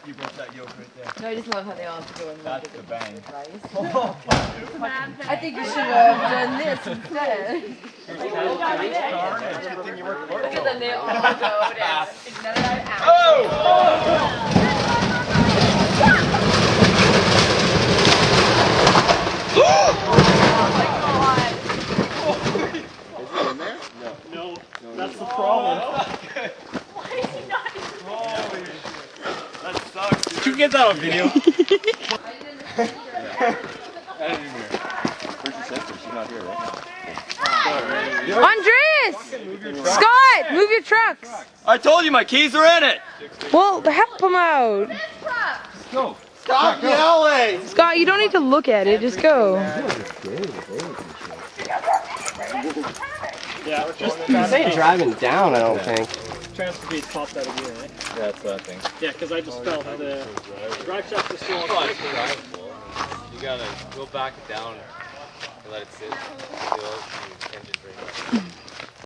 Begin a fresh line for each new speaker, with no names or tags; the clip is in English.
You broke that yoke right there.
No, I just love how they all have to go and
That's the bang.
I think you should have done this instead.
Good thing you worked for
Look at them, they all go down. None of that out.
No, that's the problem.
Why is he not?
That sucks, dude.
Can you get that on video?
She's not here, right?
Andreas! Scott, move your trucks.
I told you my keys are in it!
Well, help him out.
Go! Stop yelling!
Scott, you don't need to look at it. Just go.
Yeah, just
This ain't driving down, I don't think.
transfer case popped out again, eh?
Yeah, that's what I think.
Yeah, because I just felt the drive shaft is still on.
You gotta go back down and let it sit. Feel the engine bring up.